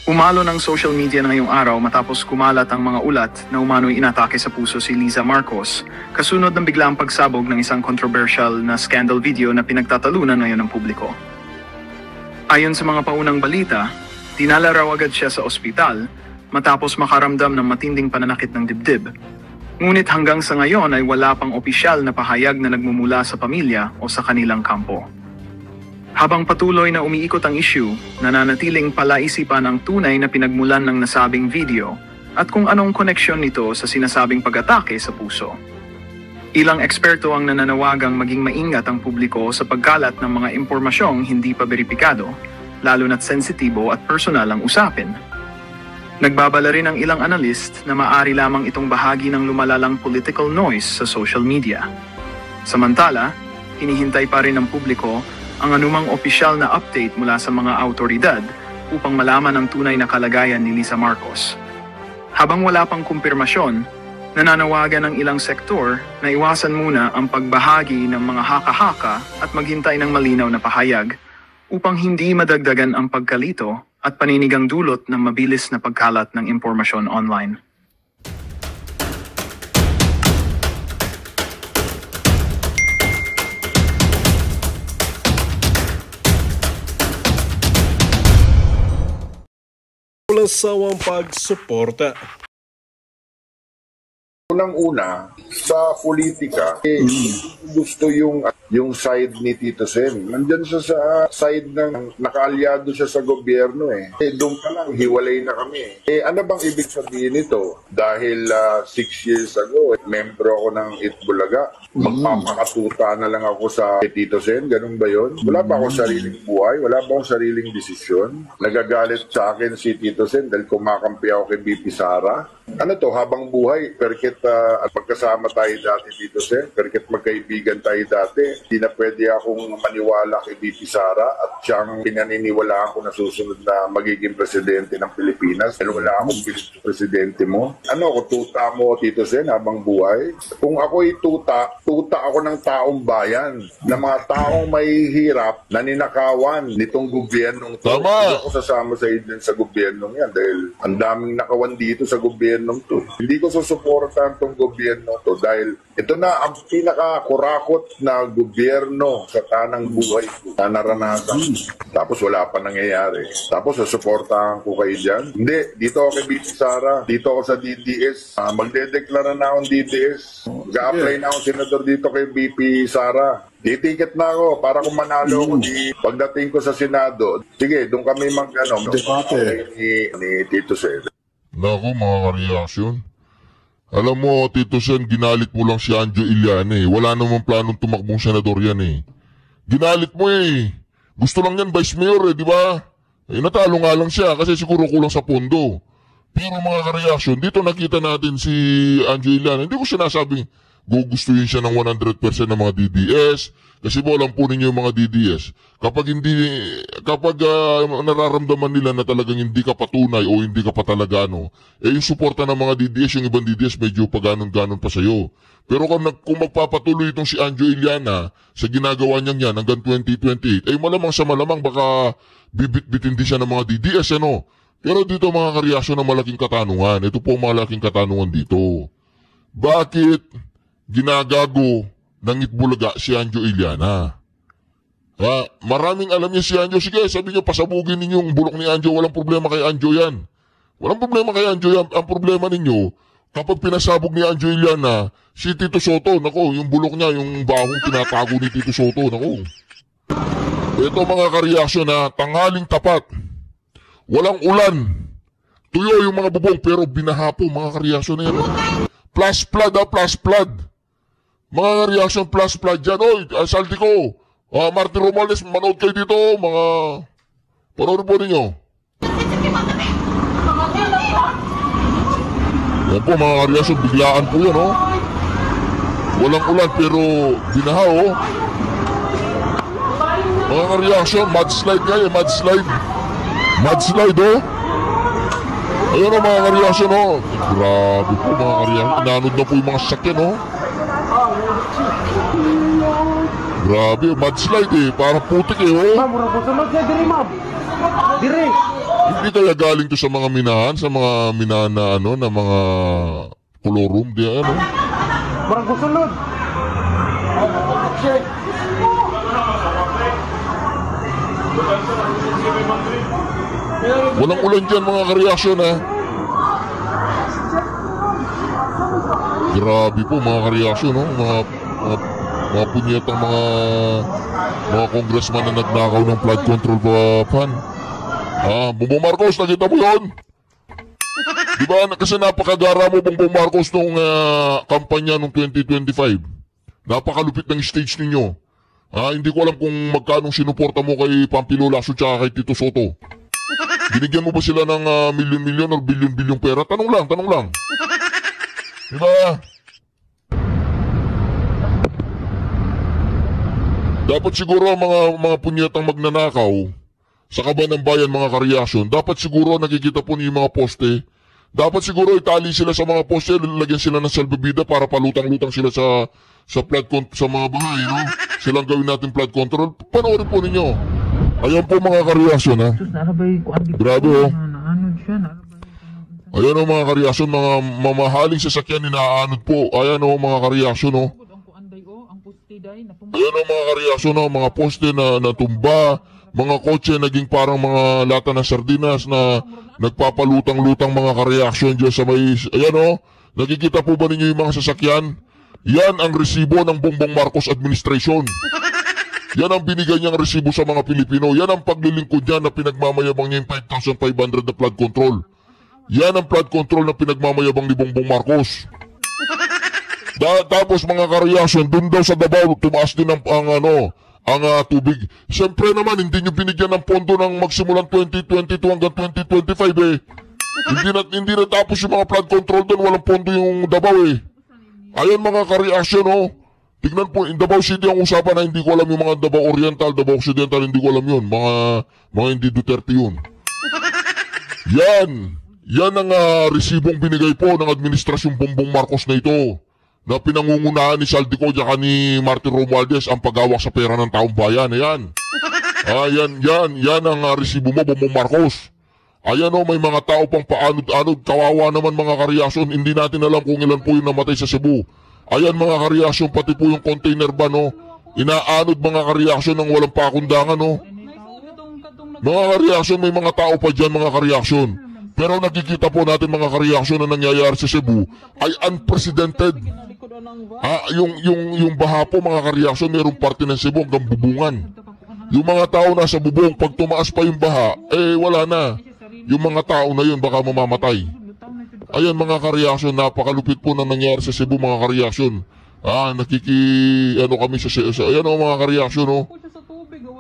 Umalo ng social media na ngayong araw matapos kumalat ang mga ulat na umano'y inatake sa puso si Liza Marcos, kasunod ng biglaang pagsabog ng isang controversial na scandal video na pinagtatalunan ngayon ng publiko. Ayon sa mga paunang balita, dinala raw agad siya sa ospital matapos makaramdam ng matinding pananakit ng dibdib. Ngunit hanggang sa ngayon ay wala pang opisyal na pahayag na nagmumula sa pamilya o sa kanilang kampo. Habang patuloy na umiikot ang issue, nananatiling palaisipan ang tunay na pinagmulan ng nasabing video at kung anong koneksyon nito sa sinasabing pag-atake sa puso. Ilang eksperto ang nananawagang maging maingat ang publiko sa pagkalat ng mga impormasyong hindi pa beripikado, lalo na't sensitibo at personal ang usapin. Nagbabala rin ang ilang analyst na maaari lamang itong bahagi ng lumalalang political noise sa social media. Samantala, hinihintay pa rin ng publiko ang anumang opisyal na update mula sa mga autoridad upang malaman ang tunay na kalagayan ni Liza Marcos. Habang wala pang kumpirmasyon, nananawagan ng ilang sektor na iwasan muna ang pagbahagi ng mga haka-haka at maghintay ng malinaw na pahayag upang hindi madagdagan ang pagkalito at paninigang dulot ng mabilis na pagkalat ng impormasyon online. Walang sawang pagsuporta. Unang-una, sa politika, gusto yung side ni Tito Sen. Nandyan siya sa side ng nakaalyado siya sa gobyerno eh. Doon pa lang, hiwalay na kami. Ano bang ibig sabihin nito? Dahil 6 years ago, membro ako ng Itbulaga. Magpapakatuta na lang ako sa Tito Sen. Ganun ba yun? Wala ba akong sariling buhay? Wala ba akong sariling desisyon? Nagagalit sa akin si Tito Sen dahil kumakampi ako kay BP Sara. Ano to, habang buhay, perket at magkasama tayo dati dito, Sen, perket magkaibigan tayo dati, hindi na pwede akong maniwala kay BP Sara at siyang pinaniniwalaan ko na susunod na magiging presidente ng Pilipinas. Dahil wala akong presidente mo. Ano ako, tuta mo, Tito Sen, habang buhay? Kung ako'y tuta ako ng taong bayan, ng mga taong may hirap na ninakawan nitong gobyernong to. Tama! Hindi ako sasama sa din sa gobyernong yan dahil ang daming nakawan dito sa gobyernong to. Hindi ko susuportahan tong gobyerno to dahil ito na ang pinaka-kurakot na gobyerno sa tanang buhay ko na naranasan. Tapos wala pa nangyayari. Tapos susuportahan ko kayo dyan. Hindi, dito ako kay BP Sara, dito ako sa DDS. Magdedeklara na akong DDS. Mag-a-apply na akong senador dito kay BP Sara. Ditiket na ako para kung manalo ako pagdating ko sa Senado. Sige, doon kami ni Tito Sen. Naku, mga ka-reaction. Alam mo, Tito Sen, ginalit mo lang si Anjo Iliana eh. Wala namang planong tumakbong senador yan eh. Ginalit mo eh. Gusto lang yan vice mayor eh, di ba? Natalo nga lang siya kasi siguro kulang sa pondo. Pero mga ka-reaction, dito nakita natin si Anjo Iliana. Hindi ko sinasabing gugustuhin siya ng 100% ng mga DDS. Kasi po alam po ninyo yung mga DDS. Kapag nararamdaman nila na talagang hindi ka patunay o hindi ka pa talaga yung suporta ng mga DDS, yung ibang DDS medyo paganon-ganon pa sa'yo. Pero kung magpapatuloy itong si Anjo Iliana sa ginagawa niya yan hanggang 2028, malamang sa malamang baka bibit-bitin din siya ng mga DDS, ano? Pero dito mga kareaksyon ng malaking katanungan. Ito po ang malaking katanungan dito. Bakit ginagago ng Itbulaga si Anjo Iliana? Maraming alam niya si Anjo. Sige, sabi niyo, pasabugin ninyo yung bulok ni Anjo. Walang problema kay Anjo yan. Walang problema kay Anjo yan. Ang problema ninyo, kapag pinasabog ni Anjo Iliana, si Tito Soto, nako, yung bulok niya, yung bahong tinatago ni Tito Soto, nako. Ito mga kareaksyon na tanghaling tapat. Walang ulan. Tuyo yung mga bubong, pero binahapo mga kareaksyon na yan. Plus flood, plus flood. Mga reaction plus flood dyan. Oy, saldi ko. Martin Romales, manood kayo dito. Mga panood po ninyo. Yan po mga reaction, biglaan po yun, oh. Walang ulan pero binaha, oh. Mga reaction, mudslide nga, mudslide. Mudslide, oh. Ayun, oh, mga reaction, oh. Grabe po mga reaction. Inanod na po yung mga sakyan, oh. Grabe, mudslide eh. Parang putik eh, oh. Ma'am, mura po sunod siya diri, ma'am. Diri. Hindi kaya galing to sa mga minahan, sa mga minahan na ano, na mga kolorum, di ano. Barang kusulod. Walang ulan dyan mga kareaksyon ha. Grabe po mga kareaksyon, no? Mga punyetang mga congressman na nagnakaw ng flood control pan. Bongbong Marcos, nakita mo yun? Diba, kasi napakagara mo Bongbong Marcos nung kampanya nung 2025. Napakalupit ng stage ninyo. Hindi ko alam kung magkano sinuporta mo kay Pampilo Lacson tsaka kay Tito Soto. Binigyan mo ba sila ng milyon-milyon or bilyon-bilyong pera? Tanong lang. Diba? Dapat siguro mga punyetang magnanakaw sa kaban ng bayan mga kareaksyon, dapat siguro nakikita po niyo yung mga poste. Dapat siguro itali sila sa mga poste, lalagyan sila ng salbabida para palutang-lutang sila sa sa mga bahay, no? Silang gawin natin flood control. Panoorin po ninyo. Ayan po mga kareaksyon, ha? Grabe, oh. Ayan o mga kareaksyon, mga mamahaling sasakyan inaanod po. Ayan o mga kareaksyon, oh. Ayan o mga kareaksyon, oh. Mga poste na natumba, mga kotse naging parang mga lata ng sardinas na nagpapalutang-lutang mga kareaksyon dyan sa may... Ayan o, nakikita po ba ninyo yung mga sasakyan? Yan ang resibo ng Bongbong Marcos administration. Yan ang binigay niyang resibo sa mga Pilipino. Yan ang paglilingkod niya na pinagmamayabang niya yung 5,500 na flood control. Yan ang flood control na pinagmamayabang ni Bongbong Marcos. Tapos mga kareaksyon, dun daw sa Davao, tumaas din ang tubig. Siyempre naman, hindi nyo binigyan ng pondo ng magsimulang 2022 hanggang 2025 Hindi natapos yung mga flood control doon, walang pondo yung Davao Ayan mga kareaksyon Tignan po, in Davao City ang usapan na hindi ko alam yung mga Davao Oriental, Davao Occidental, hindi ko alam yun. Mga hindi Duterte yun. Yan ang resibong binigay po ng administrasyong Bongbong Marcos na ito. Na pinangungunahan ni Saldico at ni Martin Romualdez ang paghawak sa pera ng taong bayan. Ayan. Yan ang resibo mo, Bongbong Marcos. Ayan may mga tao pang paanod-anod. Kawawa naman mga kareaksyon. Hindi natin alam kung ilan po yung namatay sa Cebu. Ayan mga kareaksyon, pati po yung container ba, inaanod mga kareaksyon ng walang pakundangan, Mga kareaksyon, may mga tao pa dyan mga kareaksyon. Pero nakikita po natin mga kareaksyon na nangyayari sa Cebu ay unprecedented. Yung baha po mga kareaksyon, mayroong parte ng Cebu hanggang bubungan. Yung mga tao nasa bubong, pag tumaas pa yung baha, wala na. Yung mga tao na yun baka mamamatay. Ayan mga kareaksyon, napakalupit po na nangyari sa Cebu mga kareaksyon. Kami sa ayan mga kareaksyon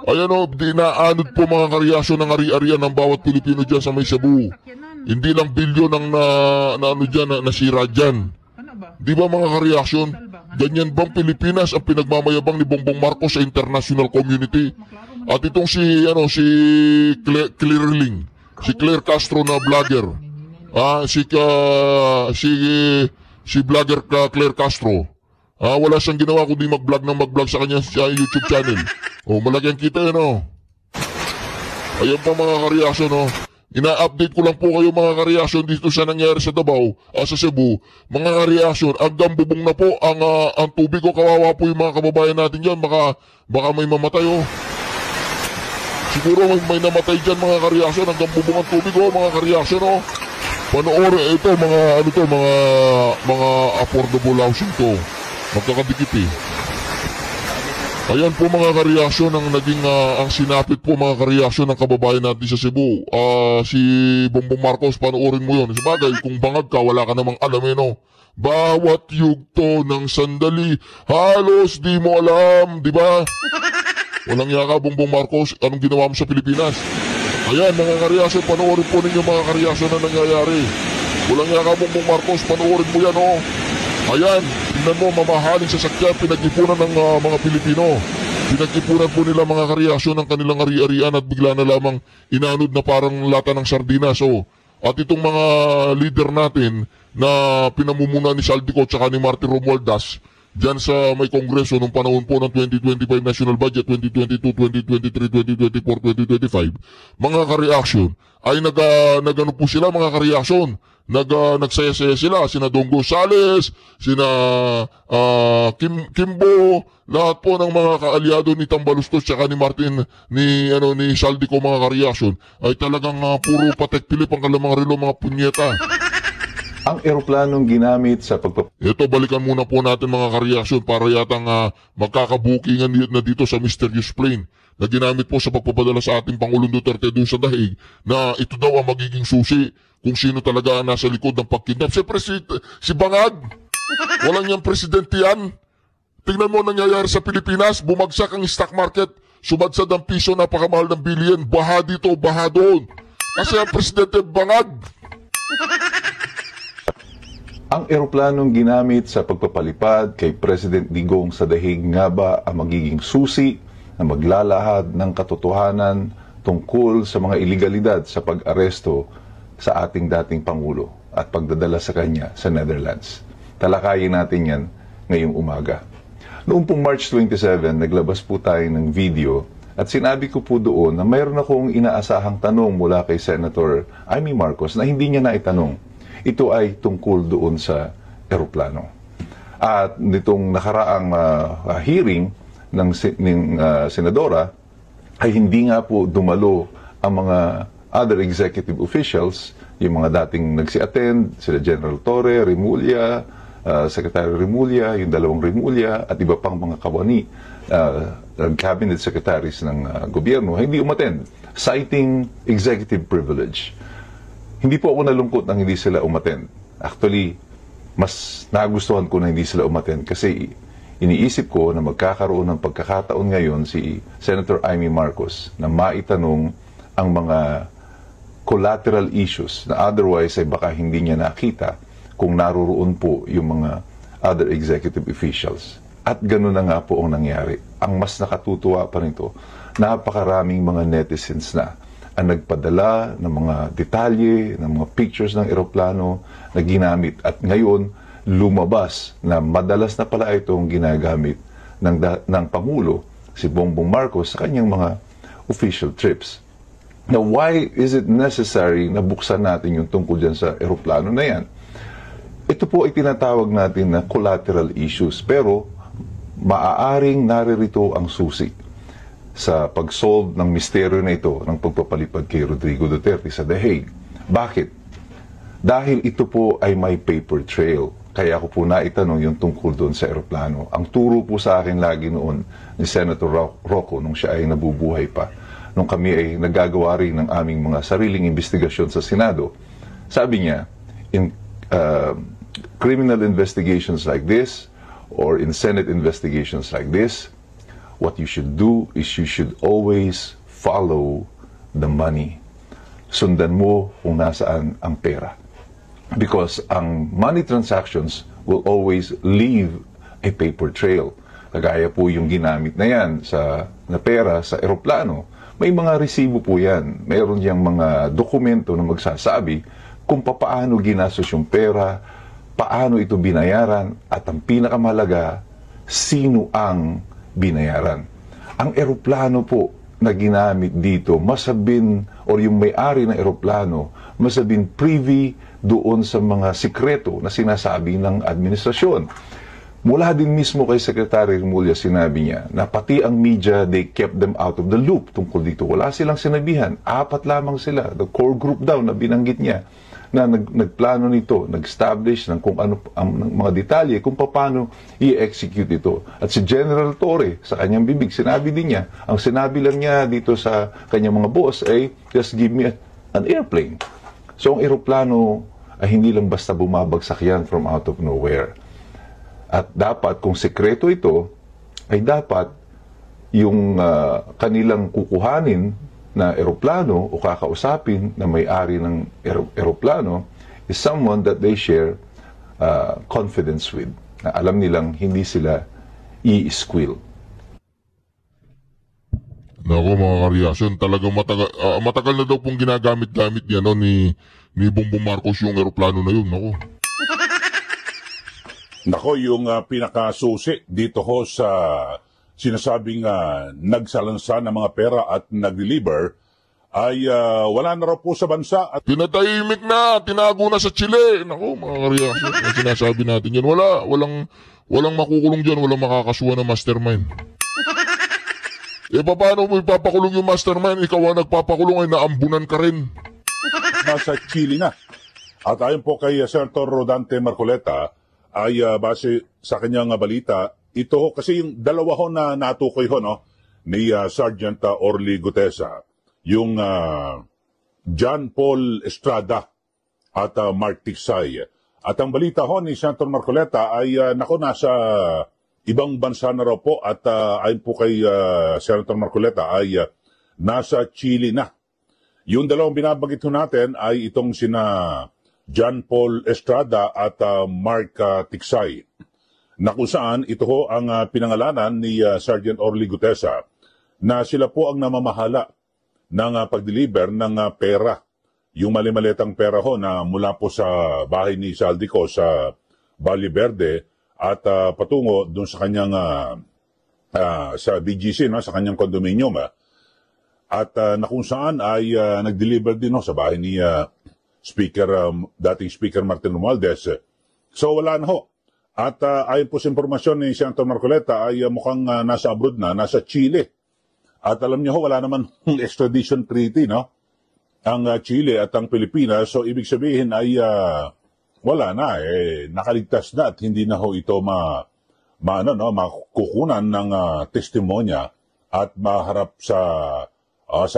Ayan dinaanod po mga kareaksyon ng ari-arian ng bawat Pilipino dyan sa may Cebu. Hindi lang bilyon ang nasira dyan. Di ba mga kareaksyon? Ganyan bang Pilipinas ang pinagmamayabang ni Bongbong Marcos sa international community? At itong si Claire Castro na vlogger. Si vlogger Claire Castro. Wala siyang ginawa kundi mag-vlog sa kanya sa YouTube channel. Malaki ang kita Ayan pa mga kareaksyon Ina-update ko lang po kayo mga kareaksyon dito sa nangyari sa Davao, sa Cebu. Mga kareaksyon, hanggang bubong na po ang tubig kawawa po yung mga kababayan natin dyan. Baka may mamatay Siguro may namatay dyan mga kareaksyon, hanggang bubong ang tubig mga kareaksyon Panoorin ito mga affordable housing to. Magkakadikit Ayan po mga kareaksyon ang naging ang sinapit po mga kareaksyon ng kababayan natin sa Cebu. Si Bongbong Marcos, panoorin mo yun. Sabagay, kung bangag ka, wala ka namang alam Bawat yugto ng sandali, halos di mo alam, di ba? Walang yaka, Bongbong Marcos, anong ginawa mo sa Pilipinas? Ayan mga kareaksyon, panoorin po ninyo mga kareaksyon na nangyayari. Walang yaka, Bongbong Marcos, panoorin mo yan Ayan, tingnan mo, mamahaling sasakyan, pinag-ipunan ng mga Pilipino. Pinag-ipunan po nila mga kareaksyon ng kanilang ari-arian at bigla na lamang inanod na parang lata ng sardinas. At itong mga leader natin na pinamumuna ni Saldico at ni Martin Romualdez, dyan sa may kongreso nung panahon po ng 2025 national budget, 2022, 2023, 2024, 2025, mga ka-reaction ay nagano po sila mga ka-reaction. Nagsaya-saya sila, sina Dong Gonzales, sina Kimbo, lahat po ng mga kaalyado ni Tambalustos tsaka ni Martin, ni Saldico mga ka-reaction, ay talagang puro Patek Philippe ang kalamang relo mga punyeta. Ang eroplanong ginamit sa Ito, balikan muna po natin mga ka-reaction para yatang magkakabukingan na dito sa mysterious plane na ginamit po sa pagpapadala sa ating Pangulong Duterte doon sa Dahig na ito daw ang magiging susi kung sino talaga ang nasa likod ng pagkidnap. Siyempre si Bangag, walang niyang presidente yan. Tingnan mo nangyayari sa Pilipinas, bumagsak ang stock market, sumadsad ang piso, napakamahal ng billion, baha dito, baha doon. Kasi ang presidente Bangag. Ang eroplanong ginamit sa pagpapalipad kay President Digong sa Dahig nga ba ang magiging susi na maglalahad ng katotohanan tungkol sa mga ilegalidad sa pag-aresto sa ating dating Pangulo at pagdadala sa kanya sa Netherlands? Talakayin natin yan ngayong umaga. Noong pong March 27, naglabas po tayo ng video at sinabi ko po doon na mayroon akong inaasahang tanong mula kay Senator Amy Marcos na hindi niya naitanong. Ito ay tungkol doon sa eroplano. At nitong nakaraang hearing ng senadora ay hindi nga po dumalo ang mga other executive officials, yung mga dating nagsi-attend, sila General Torre, Remulla, Secretary Remulla, yung dalawang Remulla, at iba pang mga kawani, cabinet secretaries ng gobyerno, hindi umattend, citing executive privilege. Hindi po ako nalungkot nang hindi sila umattend. Actually, mas nagustuhan ko na hindi sila umattend kasi iniisip ko na magkakaroon ng pagkakataon ngayon si Senator Amy Marcos na maitanong ang mga collateral issues na otherwise ay baka hindi niya nakita kung naroon po yung mga other executive officials. At gano'n na nga po ang nangyari. Ang mas nakatutuwa pa nito, napakaraming mga netizens na ang nagpadala ng mga detalye, ng mga pictures ng eroplano na ginamit. At ngayon, lumabas na madalas na pala itong ginagamit ng Pangulo, si Bongbong Marcos, sa kanyang mga official trips. Now, why is it necessary na buksan natin yung tungkol dyan sa eroplano na yan? Ito po ay tinatawag natin na collateral issues, pero maaaring naririto ang susi sa pag-solve ng misteryo na ito ng pagpapalipad kay Rodrigo Duterte sa The Hague. Bakit? Dahil ito po ay may paper trail. Kaya ako po naitanong yung tungkol doon sa eroplano. Ang turo po sa akin lagi noon ni Senator Rocco nung siya ay nabubuhay pa, nung kami ay nagagawa rin ng aming mga sariling investigasyon sa Senado. Sabi niya, in criminal investigations like this, or in Senate investigations like this, what you should do is you should always follow the money. Sundan mo kung nasaan ang pera. Because ang money transactions will always leave a paper trail. Kagaya po yung ginamit na yan na pera sa eroplano. May mga resibo po yan. Mayroon diyang mga dokumento na magsasabi kung paano ginastos yung pera, paano ito binayaran, at ang pinakamahalaga, sino ang binayaran. Ang eroplano po na ginamit dito, masabin, or yung may-ari ng eroplano, masabin privy doon sa mga sikreto na sinasabi ng administrasyon. Mula din mismo kay Secretary Remulla, sinabi niya na pati ang media, they kept them out of the loop tungkol dito. Wala silang sinabihan. 4 lamang sila. The core group daw na binanggit niya na nagplano nito, nag-establish ng kung ano ang mga detalye, kung paano i-execute ito. At si General Torre, sa kanyang bibig, sinabi din niya, ang sinabi lang niya dito sa kanyang mga boss ay, just give me an airplane. So ang eroplano ay hindi lang basta bumabagsak yan from out of nowhere. At dapat, kung sekreto ito, ay dapat yung kanilang kukuhanin na eroplano o kakausapin na may-ari ng eroplano is someone that they share confidence with. Na alam nilang hindi sila i-squill. Naku mga kareaksyon, talagang matagal na daw pong ginagamit-gamit niya ni Bongbong Marcos yung eroplano na yun. Naku. Nako, yung pinakasusi dito ho sa sinasabing nagsalansa ng mga pera at nag-deliver ay wala na raw po sa bansa at Pinatahimik na, tinago na sa Chile. Nako, mga kareaksyon, ang sinasabi natin yan. Walang makukulong dyan, walang makakasuhan ng mastermind. Paano mo ipapakulong yung mastermind? Ikaw ang nagpapakulong ay naambunan ka rin. nasa Chile na. At ayon po kay Senator Rodante Marcoleta ay base sa kanyang balita, ito kasi yung dalawa ho na natukoy ho no, ni Sergeant Orly Gutesa, yung John Paul Estrada at Mark Tiksay. At ang balita ho ni Senator Marcoleta ay nasa ibang bansa na raw po at ayon po kay Senator Marcoleta ay nasa Chile na. Yung dalawang binabagit ho natin ay itong sina John Paul Estrada at Mark Tiksay, na kung saan ito ho ang pinangalanan ni Sergeant Orly Gutesa na sila po ang namamahala ng pag-deliver ng pera. Yung malimaletang pera ho na mula po sa bahay ni Saldico sa Valle Verde at patungo doon sa kanyang sa BGC, no, sa kanyang condominium. At na kung saan ay nag-deliver din ho sa bahay ni dating Speaker Martin Romualdez. So wala na ho. At ayon po sa impormasyon ni Senator Marcoleta ay mukhang nasa abroad na, nasa Chile. At alam niyo ho, wala naman extradition treaty, no? Ang Chile at ang Pilipinas. So ibig sabihin ay wala na, nakaligtas na at hindi na ho ito makukunan ng testimonya at maharap sa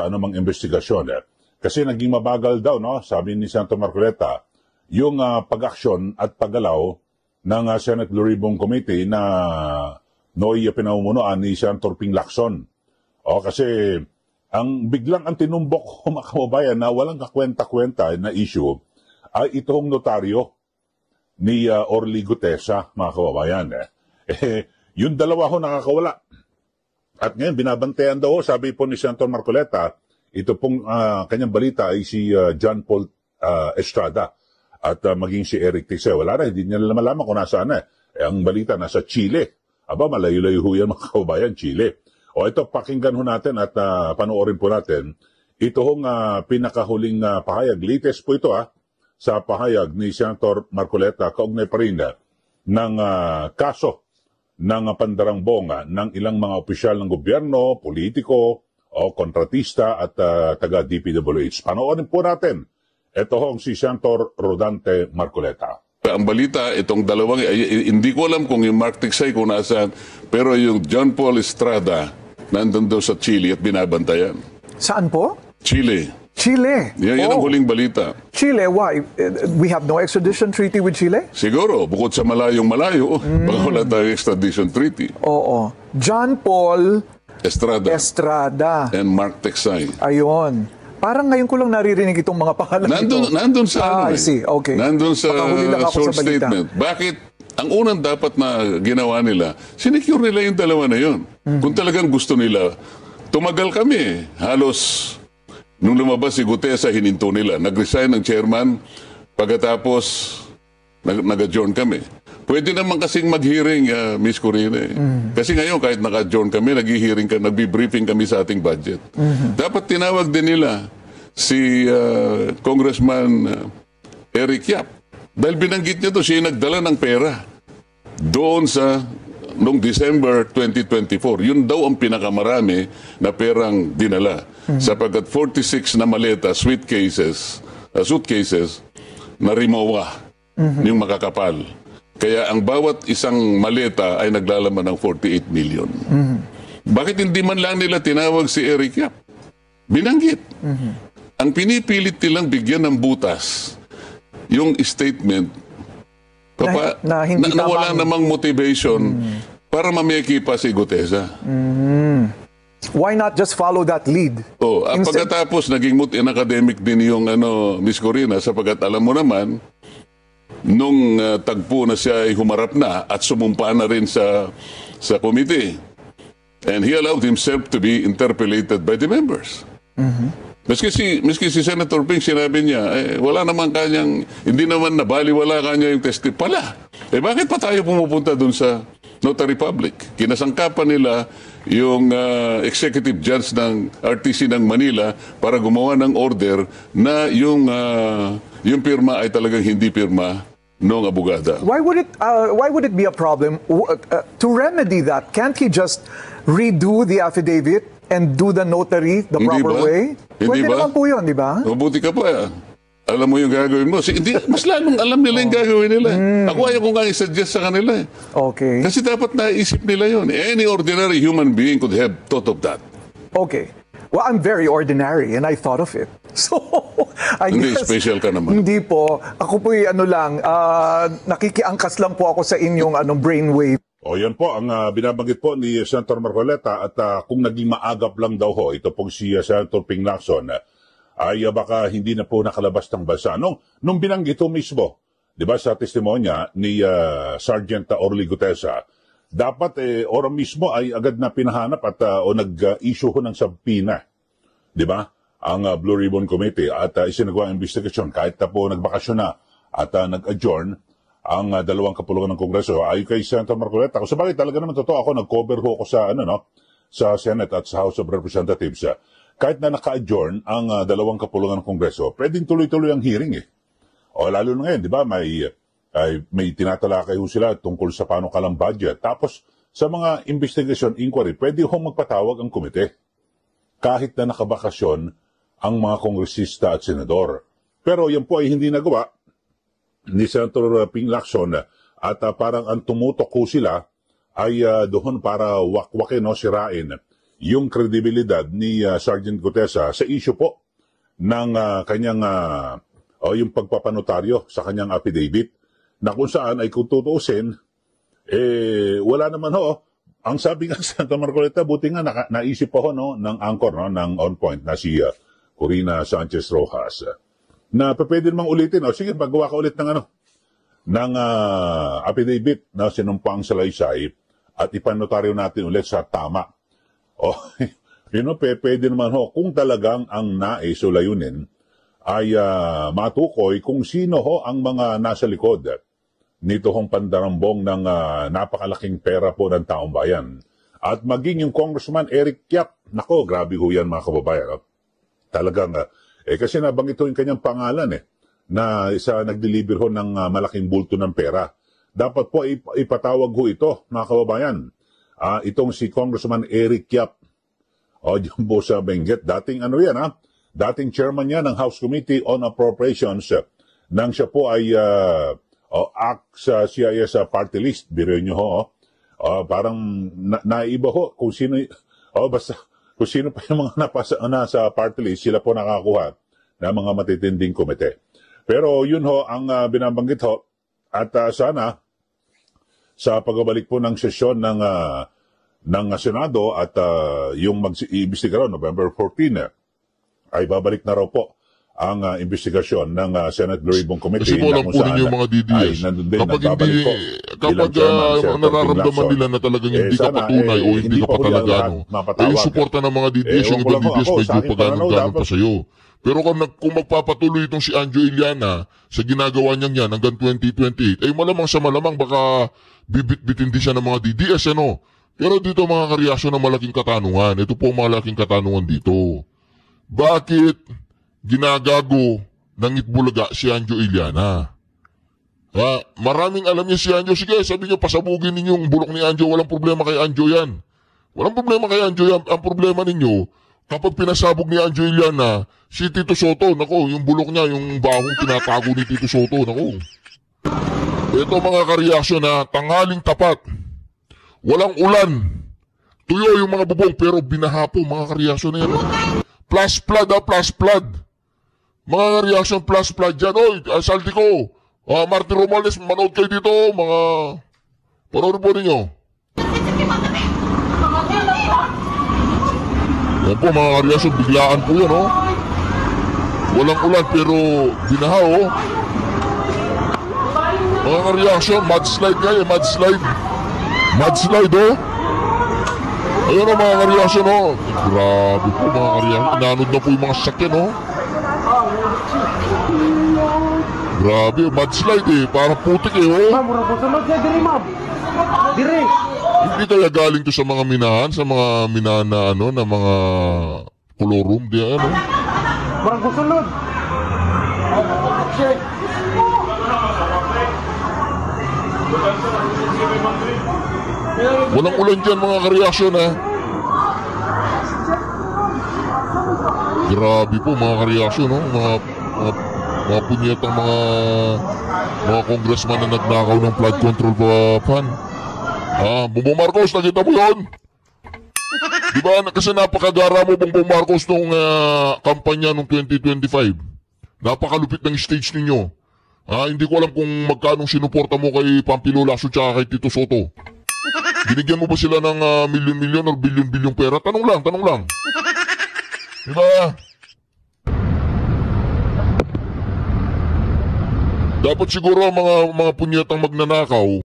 anumang investigasyon. Kasi naging mabagal daw, no, sabi ni Senator Marcoleta, yung pag-aksyon at paggalaw ng Senate Blue Ribbon Committee na noy pinamumunuan ni Senator Ping Lacson. Kasi biglang ang tinumbok ko, mga kababayan, na walang kakwenta-kwenta na issue ay itong notaryo ni Orly Gutesa, mga kababayan. Yung dalawa ho nakakawala. At ngayon, binabantayan daw, sabi po ni Senator Marcoleta, ito pong kanyang balita ay si John Paul Estrada at maging si Eric Tiksay. Wala na, hindi niya malaman kung nasaan na. Ang balita nasa Chile. Malayo-layo ho yan, mga kababayan, Chile. Ito, pakinggan ho natin at panoorin po natin. Ito hong pinakahuling pahayag. Latest po ito sa pahayag ni Senator Marcoleta kaugnay pa rin ng kaso ng pandarangbong ng ilang mga opisyal ng gobyerno, politiko, kontratista at taga-DPWH. Panoorin po natin. Ito hong si Senator Rodante Marcoleta. Ang balita, itong dalawang, hindi ko alam kung yung Mark Tiksay kung nasaan, pero yung John Paul Estrada, nandun daw sa Chile at binabantayan. Saan po? Chile. Chile. Yan ang huling balita. Chile, why? We have no extradition treaty with Chile? Siguro, bukod sa malayong-malayo, baka wala tayong extradition treaty. Oo. John Paul Estrada. And Mark Tiksay. Ayun. Parang ngayon ko lang naririnig itong mga pangalan ito. Nandun sa I see. Okay. Nandun sa source sa statement. Bakit? Ang unang dapat na ginawa nila, sinecure nila yung dalawa na yun. Kung talagang gusto nila, tumagal kami. Halos, nung lumabas si Gutesa, hininto nila. Nag-resign ng chairman, pagkatapos, nag-adjourn kami. Pwede naman kasing mag-hearing, Miss Corina. Kasi ngayon, kahit naka-adjourn kami, nag-briefing kami sa ating budget. Dapat tinawag din nila si Congressman Eric Yap. Dahil binanggit niya to, siya nagdala ng pera doon noong December 2024. Yun daw ang pinakamarami na perang dinala. Sapagkat 46 na maleta, suitcases, na Rimowa, yung makakapal. Kaya ang bawat isang maleta ay naglalaman ng 48 million. Bakit hindi man lang nila tinawag si Eric Yap? Binanggit. Ang pinipilit nilang bigyan ng butas yung statement na wala namang motivation para mameki pa si Gutesa. Why not just follow that lead? Pagkatapos naging academic din yung Miss Corina, sapagkat alam mo naman nung tagpo na siya ay humarap na at sumumpa na rin sa committee. And he allowed himself to be interpellated by the members. Maski si Senator Ping, sinabi niya, wala naman kanyang, hindi naman nabaliwala kanya yung pala. Bakit pa tayo pumupunta dun sa Notary Public? Kinasangkapan nila yung executive judge ng RTC ng Manila para gumawa ng order na yung pirma ay talagang hindi pirma ng abogada. Why would it be a problem to remedy that? Can't he just redo the affidavit and do the notary the Hindi proper ba? way? Hindi Pwede ba? naman po yun, di ba? Mabuti ka pa. Alam mo yung gagawin mo. Mas lalong alam nila yung gagawin nila. Ako ayaw ko nga i-suggest sa kanila. Okay. Kasi dapat naisip nila yun. Any ordinary human being could have thought of that. Okay. Well, I'm very ordinary and I thought of it. So, I Hindi, guess... special ka naman. Hindi po. Ako po'y nakikiangkas lang po ako sa inyong brainwave. O yan po, ang binabanggit po ni Senator Marcoleta at kung naging maagap lang daw ho, ito pong si Senator Ping Lacson, ay baka hindi na po nakalabas ng bansa. Nung binanggit ho mismo, di ba sa testimonya ni Sergeant Orly Gutesa, dapat ora mismo ay agad na pinahanap at o nag-issue ho ng sabpina, di ba? Ang Blue Ribbon Committee at isinagawa ang investigasyon kahit na po nagbakasyon na at nag-adjourn ang dalawang kapulungan ng Kongreso. Ayon kay Senator Marcoleta, kung sabagay talaga naman totoo ako, nag-cover ho ako sa, sa Senate at sa House of Representatives. Kahit na naka-adjourn ang dalawang kapulungan ng Kongreso, pwedeng tuloy-tuloy ang hearing O lalo na ngayon, di ba, may tinatalakay ho sila tungkol sa panukalang budget. Tapos, sa mga investigation inquiry, pwede ho magpatawag ang komite. Kahit na nakabakasyon ang mga kongresista at senador. Pero yan po ay hindi nagawa ni Senator Ping Lacson at parang ang tumutok ko sila ay doon para wakwakin o sirain yung kredibilidad ni Sergeant Gutesa sa issue po ng kanyang yung pagpapanotaryo sa kanyang affidavit na kung saan ay kung tutuusin wala naman ho. Ang sabi nga sa Senator Marcoleta, buti nga naisip po ho ng anchor ng On Point na si Corina Sanchez Rojas na pwede namang ulitin. Sige, magawa ka ulit ng affidavit na sinumpang salaysay at ipanotaryo natin ulit sa tama. Pwede naman ho, kung talagang ang nais o layunin ay matukoy kung sino ho ang mga nasa likod nito hong pandarambong ng napakalaking pera po ng taong bayan. At maging yung Congressman Eric Yap, nako, grabe ho yan mga kababayan. Talagang kasi nabanggit ho yung kanyang pangalan na isa nag-deliver ho ng malaking bulto ng pera. Dapat po ipatawag ho ito, mga kababayan. Itong si Congressman Eric Yap. Diyan po sa Benguet. Dating dating chairman niya ng House Committee on Appropriations nang siya po ay act sa CIS party list. Biro nyo ho. Parang naiba ho kung sino, basta kung sino pa yung mga nasa party list, sila po nakakuha ng mga matitinding komite. Pero yun ho, ang binabanggit ho, at sana, sa pagbabalik po ng sesyon ng Senado at yung mag-iimbestiga raw, November 14, ay babalik na raw po ang investigasyon ng Senate Blue Ribbon Committee. Kasi po alam po ninyo yung mga DDS, kapag nararamdaman nila na talagang hindi ka patunay o hindi ka pa talaga yung suporta ng mga DDS, yung ibang DDS medyo pagano'n-ganon pa sa'yo. Pero kung magpapatuloy itong si Anjo Iliana sa ginagawa niya yan hanggang 2028, ay malamang sa malamang baka bibit-bitin din siya ng mga DDS, Pero dito mga kareaksyon ng malaking katanungan. Ito po ang malaking katanungan dito. Bakit ginagago ng Itbulaga si Anjo Iliana? Maraming alam niya si Anjo. Sige, sabi niyo, pasabugin ninyo yung bulok ni Anjo. Walang problema kay Anjo yan. Walang problema kay Anjo yan. Ang problema ninyo, kapag pinasabog ni Anjo Iliana, si Tito Soto, yung bulok niya, yung bahong tinatago ni Tito Soto, Ito mga kareaksyon tanghaling tapat. Walang ulan. Tuyo yung mga bubong, pero binahapo mga kareaksyon na yan. Plus flood, plus flood. Mga reaction plus flood dyan. Saldi ko. Martin Romales, manood kayo dito. Mga panood po ninyo. Yan po mga reaction, biglaan po yan, Walang ulan, pero binaha, Mga reaction, mudslide nga yan, mudslide. Mudslide, Ayun mga reaction, Grabe po mga reaction. Inanod na po yung mga sakyan, Grabe, mudslide eh. Parang putik eh, oh. Ma'am, murag sunod siya diri, ma'am. Diri. Hindi kaya galing to sa mga minahan, sa mga minahan na ano, na mga kolorum, di ano. Murag sunod. Walang ulan dyan mga kareaksyon ha. Grabe po mga kareaksyon, no? Mga punyetang mga congressman na nagnakaw ng flood control fan. Bongbong Marcos, nakita mo yun? Diba, kasi napakagara mo Bongbong Marcos nung kampanya nung 2025. Napakalupit ng stage ninyo. Hindi ko alam kung magkano sinuporta mo kay Pampilo Lacson tsaka kay Tito Soto. Binigyan mo ba sila ng milyon-milyon o bilyon-bilyong pera? Tanong lang. Diba? Dapat siguro mga punyetang magnanakaw,